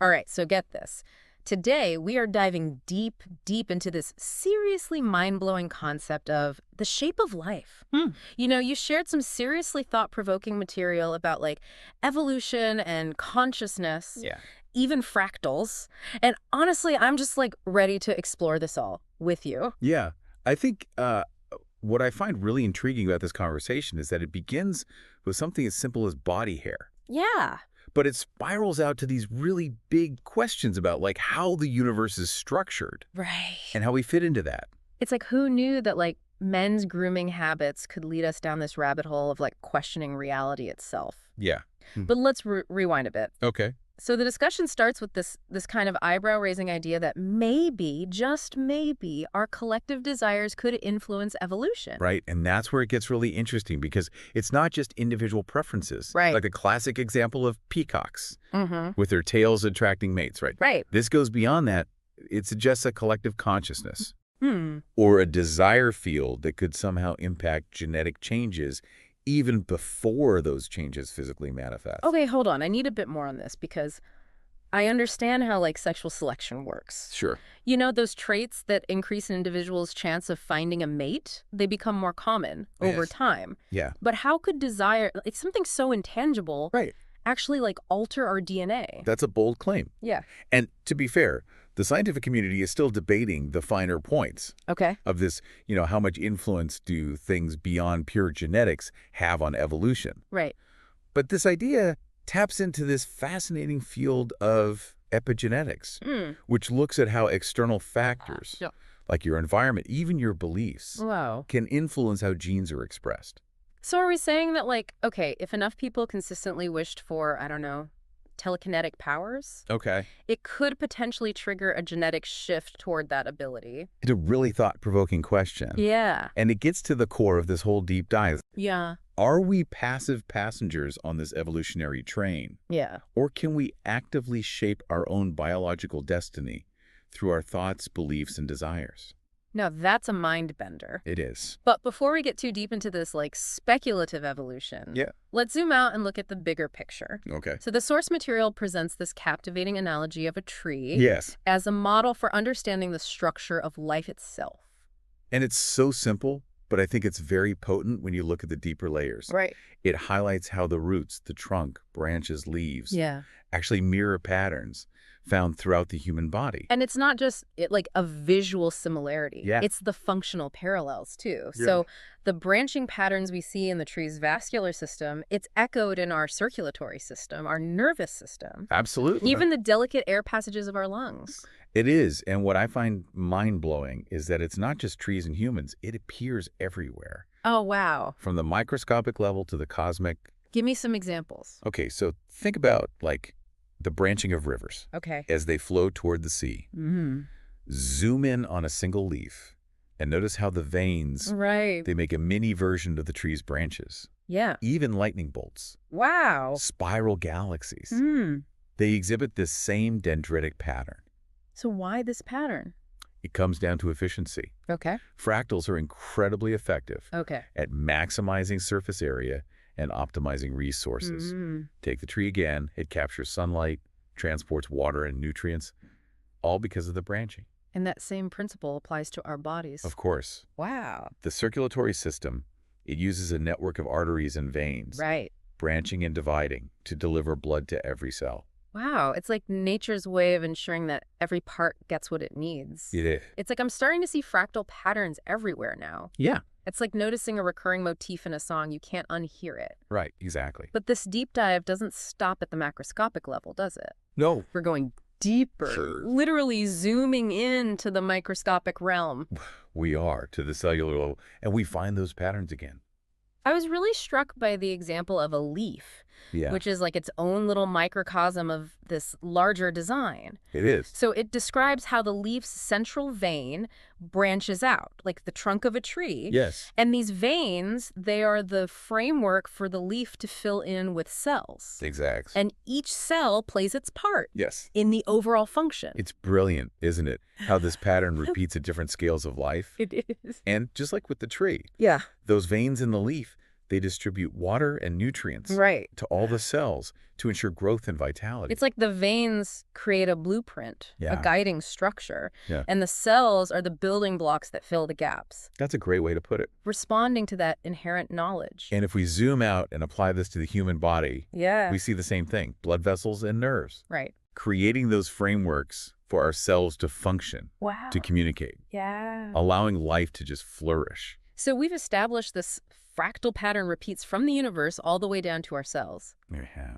All right, so get this. Today, we are diving deep, deep into this seriously mind-blowing concept of the shape of life. You know, you shared some seriously thought-provoking material about, like, evolution and consciousness, Yeah. even fractals. And honestly, I'm just, like, ready to explore this all with you. Yeah. I think what I find really intriguing about this conversation is that it begins with something as simple as body hair. Yeah. But it spirals out to these really big questions about, like, how the universe is structured Right. and how we fit into that. It's like, who knew that, like, men's grooming habits could lead us down this rabbit hole of, like, questioning reality itself? Yeah. But let's rewind a bit. Okay. So the discussion starts with this kind of eyebrow-raising idea that maybe, just maybe, our collective desires could influence evolution. Right. And that's where it gets really interesting because it's not just individual preferences. Right. Like the classic example of peacocks Mm-hmm. with their tails attracting mates, right? Right. This goes beyond that. It suggests a collective consciousness Hmm. or a desire field that could somehow impact genetic changes even before those changes physically manifest. Okay, hold on. I need a bit more on this because I understand how, like, sexual selection works. Sure. You know, those traits that increase an individual's chance of finding a mate, they become more common over Yes. time. Yeah. But how could desire, like something so intangible, Right. actually, like, alter our DNA? That's a bold claim. Yeah. And to be fair, the scientific community is still debating the finer points Okay. of this, how much influence do things beyond pure genetics have on evolution? Right. But this idea taps into this fascinating field of epigenetics, which looks at how external factors, Yeah. like your environment, even your beliefs, Wow. can influence how genes are expressed. So are we saying that, like, okay, if enough people consistently wished for, I don't know, telekinetic powers, Okay. it could potentially trigger a genetic shift toward that ability? It's a really thought-provoking question. Yeah. And it gets to the core of this whole deep dive. Yeah. Are we passive passengers on this evolutionary train? Yeah. Or can we actively shape our own biological destiny through our thoughts, beliefs, and desires? Now, that's a mind bender. It is. But before we get too deep into this, like, speculative evolution, Yeah. let's zoom out and look at the bigger picture. Okay. So the source material presents this captivating analogy of a tree Yes. as a model for understanding the structure of life itself. And it's so simple, but I think it's very potent when you look at the deeper layers. Right. It highlights how the roots, the trunk, branches, leaves Yeah. actually mirror patterns found throughout the human body. And it's not just like a visual similarity. Yeah. It's the functional parallels too. Yeah. So the branching patterns we see in the tree's vascular system, it's echoed in our circulatory system, our nervous system, Absolutely. even the delicate air passages of our lungs. It is. And what I find mind-blowing is that it's not just trees and humans. It appears everywhere, Oh, wow. from the microscopic level to the cosmic. Give me some examples. Okay, so think about, like, the branching of rivers Okay. as they flow toward the sea. Mm-hmm. Zoom in on a single leaf and notice how the veins, Right. they make a mini version of the tree's branches. Yeah. Even lightning bolts, Wow. spiral galaxies, Hmm. they exhibit this same dendritic pattern. So why this pattern? It comes down to efficiency. Okay. Fractals are incredibly effective Okay. at maximizing surface area and optimizing resources. Mm. Take the tree again, it captures sunlight, transports water and nutrients, all because of the branching. And that same principle applies to our bodies. Of course, Wow. the circulatory system, it uses a network of arteries and veins, Right. branching and dividing to deliver blood to every cell. Wow. It's like nature's way of ensuring that every part gets what it needs. It is. It's like I'm starting to see fractal patterns everywhere now. Yeah, It's like noticing a recurring motif in a song. You can't unhear it. right, exactly. But this deep dive doesn't stop at the macroscopic level, does it? No. We're going deeper, Sure. literally zooming into the microscopic realm. We are to the cellular level, and we find those patterns again. I was really struck by the example of a leaf, Yeah, which is like its own little microcosm of this larger design. it is. So it describes how the leaf's central vein branches out, like the trunk of a tree. Yes. And these veins, they are the framework for the leaf to fill in with cells. Exact. And each cell plays its part Yes. in the overall function. It's brilliant, isn't it? How this pattern repeats at different scales of life. It is. And just like with the tree, Yeah. those veins in the leaf, They distribute water and nutrients Right. to all the cells to ensure growth and vitality. It's like the veins create a blueprint, a Yeah. guiding structure, Yeah. and the cells are the building blocks that fill the gaps, That's a great way to put it. responding to that inherent knowledge. And if we zoom out and apply this to the human body, Yeah. we see the same thing. Blood vessels and nerves. Right. Creating those frameworks for our cells to function, Wow. to communicate, Yeah. allowing life to just flourish. So we've established this fractal pattern repeats from the universe all the way down to our cells. Yeah.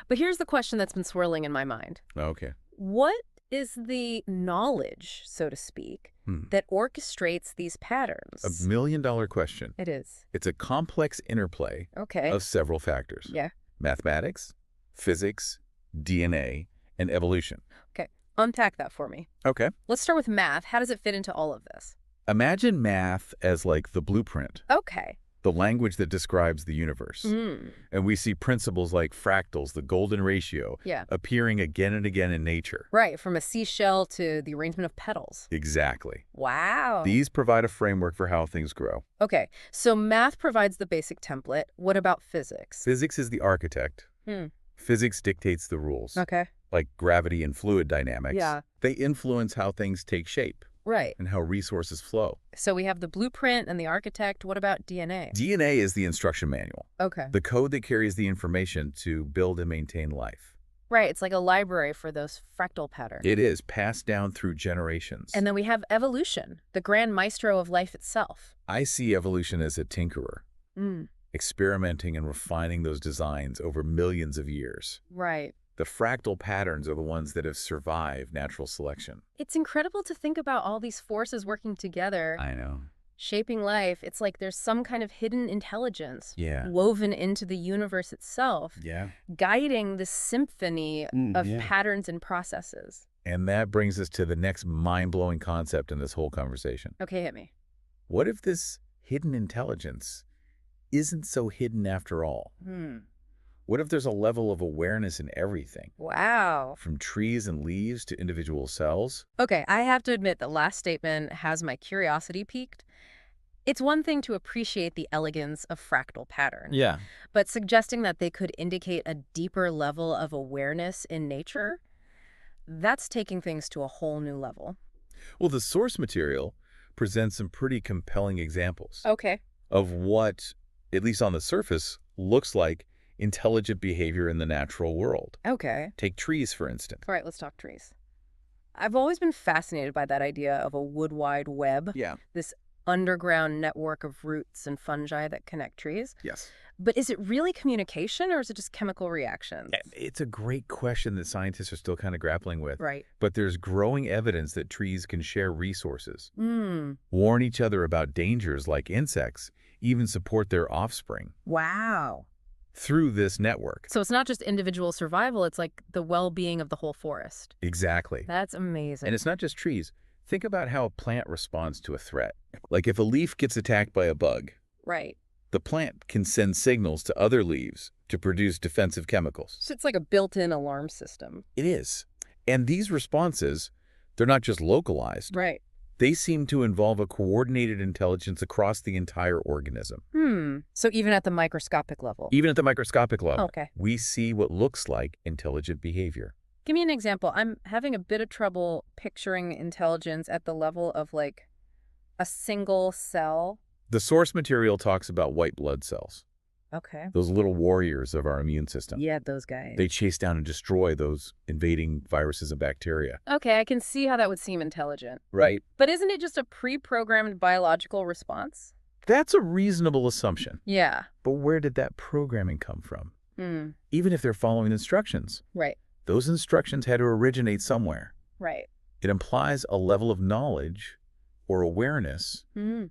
But here's the question that's been swirling in my mind. Okay. What is the knowledge, so to speak, that orchestrates these patterns? $1 million question. It is. It's a complex interplay Okay. of several factors. Yeah. Mathematics, physics, DNA, and evolution. Okay. Unpack that for me. Okay. Let's start with math. How does it fit into all of this? Imagine math as like the blueprint, Okay. the language that describes the universe. And we see principles like fractals, the golden ratio, Yeah. appearing again and again in nature. Right. From a seashell to the arrangement of petals. Exactly. Wow. These provide a framework for how things grow. Okay. So math provides the basic template. What about physics? Physics is the architect. Physics dictates the rules, Okay. like gravity and fluid dynamics. Yeah. They influence how things take shape Right. and how resources flow. So we have the blueprint and the architect. What about DNA? DNA is the instruction manual, Okay. the code that carries the information to build and maintain life. Right. It's like a library for those fractal patterns. It is passed down through generations. And then we have evolution, the grand maestro of life itself. I see evolution as a tinkerer, experimenting and refining those designs over millions of years. Right. The fractal patterns are the ones that have survived natural selection. It's incredible to think about all these forces working together, I know. shaping life. It's like there's some kind of hidden intelligence Yeah. woven into the universe itself, Yeah. guiding the symphony of patterns and processes. And that brings us to the next mind-blowing concept in this whole conversation. Okay, hit me. What if this hidden intelligence isn't so hidden after all? What if there's a level of awareness in everything, Wow. from trees and leaves to individual cells? Okay, I have to admit the last statement has my curiosity piqued. It's one thing to appreciate the elegance of fractal patterns. Yeah. But suggesting that they could indicate a deeper level of awareness in nature, that's taking things to a whole new level. Well, the source material presents some pretty compelling examples Okay. of what, at least on the surface, looks like intelligent behavior in the natural world. Okay. Take trees, for instance. All right, let's talk trees. I've always been fascinated by that idea of a wood wide web, Yeah. this underground network of roots and fungi that connect trees. Yes. But is it really communication or is it just chemical reactions? It's a great question that scientists are still kind of grappling with. Right. But there's growing evidence that trees can share resources, warn each other about dangers like insects, even support their offspring Wow. through this network. So it's not just individual survival, it's like the well-being of the whole forest. Exactly. That's amazing. And it's not just trees. Think about how a plant responds to a threat. Like if a leaf gets attacked by a bug, Right. the plant can send signals to other leaves to produce defensive chemicals. So it's like a built-in alarm system. It is. And these responses, they're not just localized. Right. They seem to involve a coordinated intelligence across the entire organism. So even at the microscopic level. Even at the microscopic level, Okay. we see what looks like intelligent behavior. Give me an example. I'm having a bit of trouble picturing intelligence at the level of like a single cell. The source material talks about white blood cells, Okay. those little warriors of our immune system. Yeah, those guys. They chase down and destroy those invading viruses and bacteria. Okay, I can see how that would seem intelligent. Right. But isn't it just a pre-programmed biological response? That's a reasonable assumption. Yeah. But where did that programming come from? Even if they're following instructions, Right. those instructions had to originate somewhere. Right. It implies a level of knowledge or awareness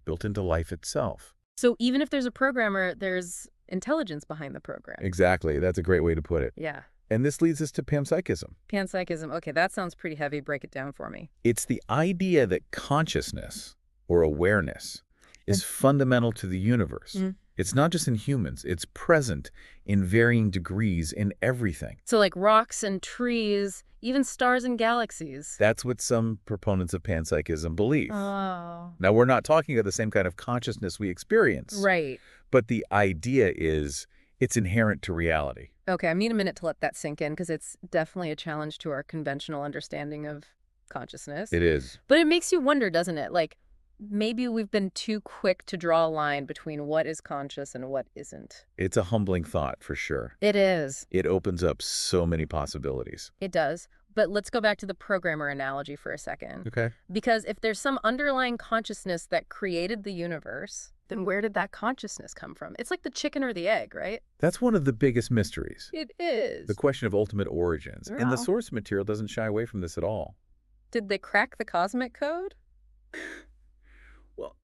built into life itself. So even if there's a programmer, there's intelligence behind the program. Exactly. That's a great way to put it. Yeah. And this leads us to panpsychism. Panpsychism. Okay, that sounds pretty heavy. Break it down for me. It's the idea that consciousness or awareness is fundamental to the universe. It's not just in humans. It's present in varying degrees in everything. So like rocks and trees, even stars and galaxies. That's what some proponents of panpsychism believe. Oh. Now, we're not talking about the same kind of consciousness we experience. Right. But the idea is it's inherent to reality. Okay, I need a minute to let that sink in because it's definitely a challenge to our conventional understanding of consciousness. It is. But it makes you wonder, doesn't it? Like, maybe we've been too quick to draw a line between what is conscious and what isn't. It's a humbling thought, for sure. It is. It opens up so many possibilities. It does. But let's go back to the programmer analogy for a second. Okay. Because if there's some underlying consciousness that created the universe, then where did that consciousness come from? It's like the chicken or the egg, right? That's one of the biggest mysteries. It is. The question of ultimate origins. And the Wow. source material doesn't shy away from this at all. Did they crack the cosmic code? Well,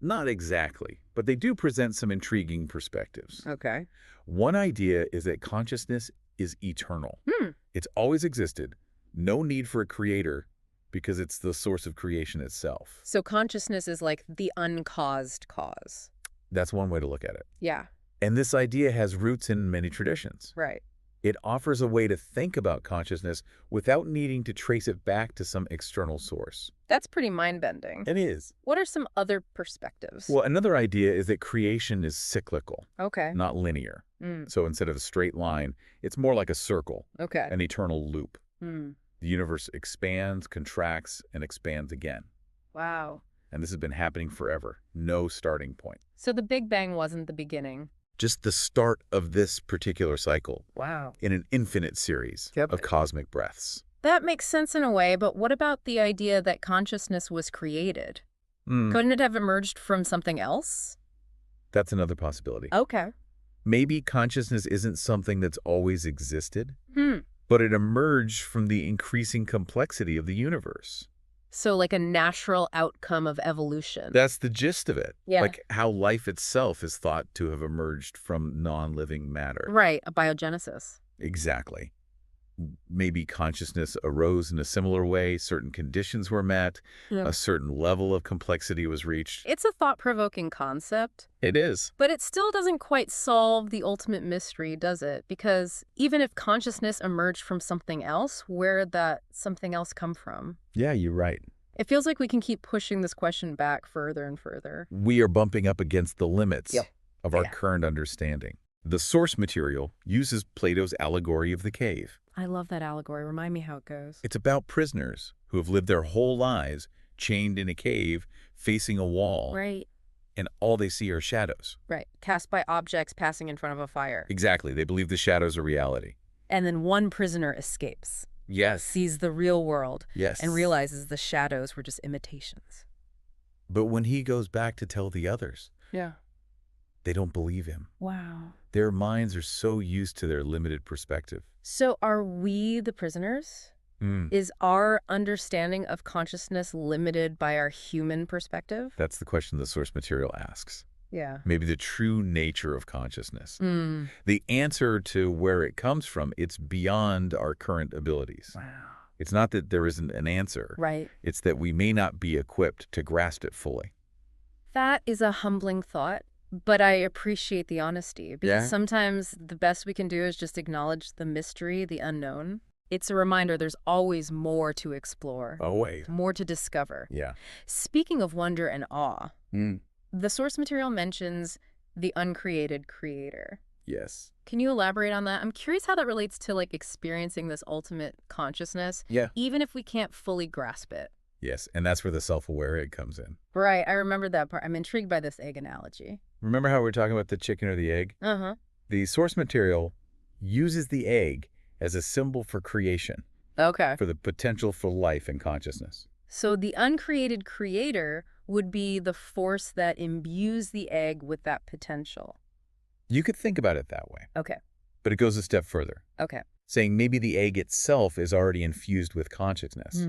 not exactly, but they do present some intriguing perspectives. Okay. One idea is that consciousness is eternal. It's always existed, no need for a creator, because it's the source of creation itself. So consciousness is like the uncaused cause. That's one way to look at it. Yeah, And this idea has roots in many traditions. right. It offers a way to think about consciousness without needing to trace it back to some external source. That's pretty mind-bending. It is. What are some other perspectives? Well, another idea is that creation is cyclical, Okay. not linear. Mm, So instead of a straight line, it's more like a circle, okay. an eternal loop. Mm, The universe expands, contracts, and expands again. wow. And this has been happening forever. No starting point. So the Big Bang wasn't the beginning. Just the start of this particular cycle Wow. in an infinite series Yep. of cosmic breaths. That makes sense in a way, but what about the idea that consciousness was created? Hmm, Couldn't it have emerged from something else? that's another possibility. Okay. Maybe consciousness isn't something that's always existed, Hmm. but it emerged from the increasing complexity of the universe. So like a natural outcome of evolution. That's the gist of it. Yeah. Like how life itself is thought to have emerged from non-living matter. Right, a biogenesis. Exactly. Maybe consciousness arose in a similar way, certain conditions were met, Yeah. a certain level of complexity was reached. It's a thought-provoking concept, It is. but it still doesn't quite solve the ultimate mystery, does it? Because even if consciousness emerged from something else, where did that something else come from? Yeah, you're right. It feels like we can keep pushing this question back further and further. We are bumping up against the limits Yep. of our Yeah. current understanding. The source material uses Plato's allegory of the cave. I love that allegory. Remind me how it goes. It's about prisoners who have lived their whole lives chained in a cave, facing a wall, Right, and all they see are shadows. right. Cast by objects passing in front of a fire. Exactly. They believe the shadows are reality. And then one prisoner escapes, Yes. sees the real world, Yes. and realizes the shadows were just imitations. But when he goes back to tell the others, Yeah. they don't believe him. Wow. Their minds are so used to their limited perspective. So are we the prisoners? Is our understanding of consciousness limited by our human perspective? That's the question the source material asks. Yeah. Maybe the true nature of consciousness. Mm. The answer to where it comes from, it's beyond our current abilities. Wow. It's not that there isn't an answer. Right. It's that we may not be equipped to grasp it fully. That is a humbling thought, but I appreciate the honesty because Yeah? sometimes the best we can do is just acknowledge the mystery, the unknown. It's a reminder there's always more to explore, Oh, wait. more to discover. Yeah. Speaking of wonder and awe, the source material mentions the uncreated creator. Yes. Can you elaborate on that? I'm curious how that relates to like experiencing this ultimate consciousness, Yeah. even if we can't fully grasp it. Yes. And that's where the self-aware egg comes in. Right, I remember that part. I'm intrigued by this egg analogy. Remember how we were talking about the chicken or the egg? Uh-huh. The source material uses the egg as a symbol for creation, Okay. for the potential for life and consciousness. So the uncreated creator would be the force that imbues the egg with that potential. You could think about it that way, Okay. but it goes a step further, Okay. saying maybe the egg itself is already infused with consciousness,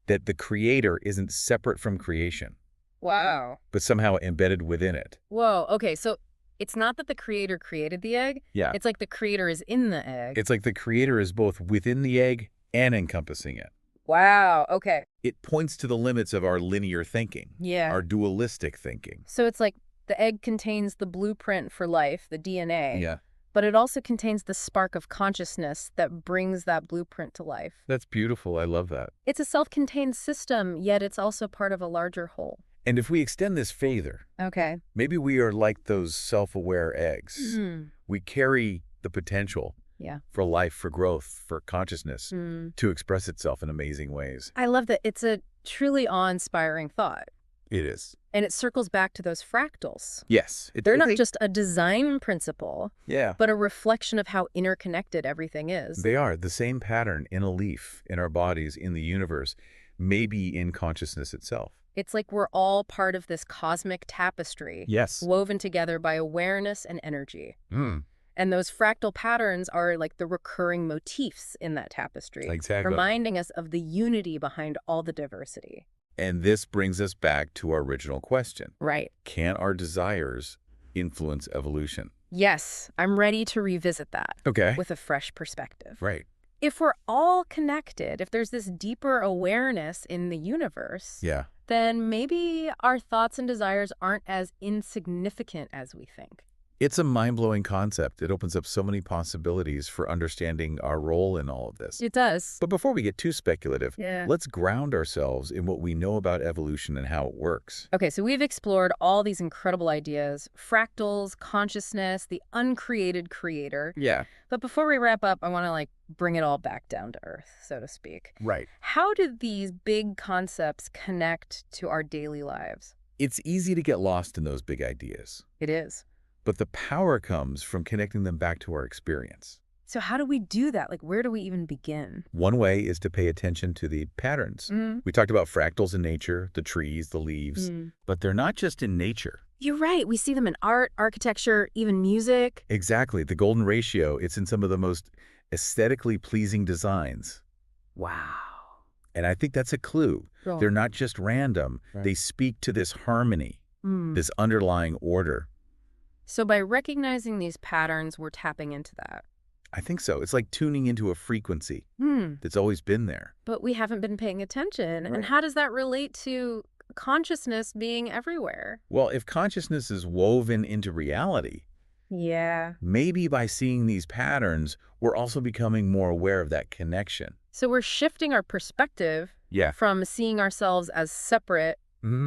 that the creator isn't separate from creation, Wow. but somehow embedded within it. Whoa. Okay. So it's not that the creator created the egg. Yeah. It's like the creator is in the egg. It's like the creator is both within the egg and encompassing it. Wow. Okay. It points to the limits of our linear thinking, Yeah. our dualistic thinking. So it's like the egg contains the blueprint for life, the DNA. Yeah, But it also contains the spark of consciousness that brings that blueprint to life. that's beautiful. I love that. It's a self-contained system, yet it's also part of a larger whole. And if we extend this further, Okay. maybe we are like those self-aware eggs. We carry the potential Yeah. for life, for growth, for consciousness to express itself in amazing ways. I love that. It's a truly awe-inspiring thought. It is. And it circles back to those fractals. Yes. They're not just a design principle, Yeah. but a reflection of how interconnected everything is. They are. The same pattern in a leaf, in our bodies, in the universe, maybe in consciousness itself. It's like we're all part of this cosmic tapestry, Yes. woven together by awareness and energy. Mm. And those fractal patterns are like the recurring motifs in that tapestry, Exactly. reminding us of the unity behind all the diversity. And this brings us back to our original question. Right. Can our desires influence evolution? Yes, I'm ready to revisit that Okay. with a fresh perspective. Right. If we're all connected, if there's this deeper awareness in the universe, Yeah. then maybe our thoughts and desires aren't as insignificant as we think. It's a mind-blowing concept. It opens up so many possibilities for understanding our role in all of this. It does. But before we get too speculative, Yeah. let's ground ourselves in what we know about evolution and how it works. Okay, so we've explored all these incredible ideas, fractals, consciousness, the uncreated creator. Yeah. But before we wrap up, I want to bring it all back down to earth, so to speak. Right. How do these big concepts connect to our daily lives? It's easy to get lost in those big ideas, It is. but the power comes from connecting them back to our experience. So how do we do that? Where do we even begin? One way is to pay attention to the patterns. We talked about fractals in nature, the trees, the leaves, but they're not just in nature. You're right. We see them in art, architecture, even music. Exactly. The golden ratio, it's in some of the most aesthetically pleasing designs. Wow. And I think that's a clue. Cool. They're not just random. Right. They speak to this harmony, this underlying order. So by recognizing these patterns, we're tapping into that. I think so. It's like tuning into a frequency that's always been there. But we haven't been paying attention. Right. And how does that relate to consciousness being everywhere? Well, if consciousness is woven into reality, Yeah. maybe by seeing these patterns, we're also becoming more aware of that connection. So we're shifting our perspective from seeing ourselves as separate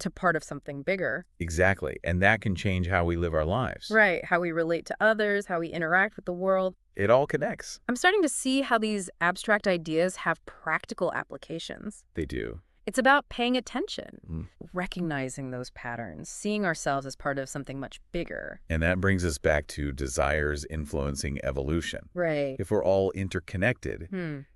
to part of something bigger. Exactly. And that can change how we live our lives. Right. How we relate to others, how we interact with the world. It all connects. I'm starting to see how these abstract ideas have practical applications. They do. It's about paying attention, recognizing those patterns, seeing ourselves as part of something much bigger. And that brings us back to desires influencing evolution. Right. If we're all interconnected,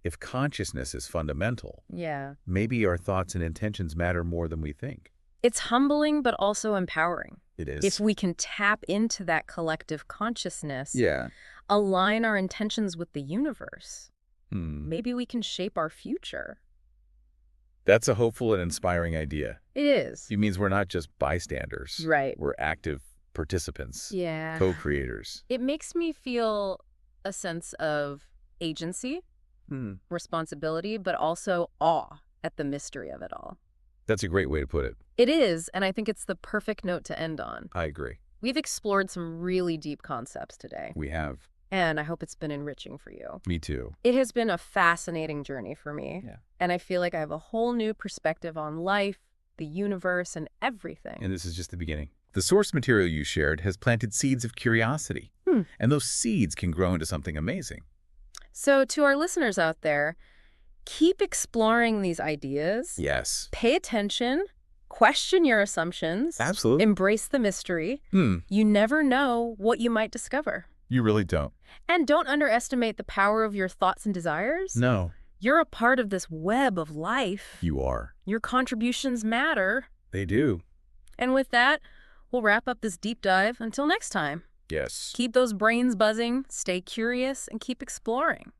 if consciousness is fundamental, Yeah. maybe our thoughts and intentions matter more than we think. It's humbling, but also empowering. It is. If we can tap into that collective consciousness, align our intentions with the universe, maybe we can shape our future. That's a hopeful and inspiring idea. It is. It means we're not just bystanders. Right. We're active participants, Yeah. co-creators. It makes me feel a sense of agency, responsibility, but also awe at the mystery of it all. That's a great way to put it. It is, and I think it's the perfect note to end on. I agree. We've explored some really deep concepts today, We have. and I hope it's been enriching for you. Me too. It has been a fascinating journey for me, and I feel like I have a whole new perspective on life, the universe, and everything. And this is just the beginning. The source material you shared has planted seeds of curiosity, and those seeds can grow into something amazing. So to our listeners out there, keep exploring these ideas. Yes. Pay attention. Question your assumptions. Absolutely. Embrace the mystery. You never know what you might discover. You really don't. And don't underestimate the power of your thoughts and desires. No. You're a part of this web of life. You are. Your contributions matter. They do. And with that, we'll wrap up this deep dive. Until next time. Yes. Keep those brains buzzing, stay curious, and keep exploring.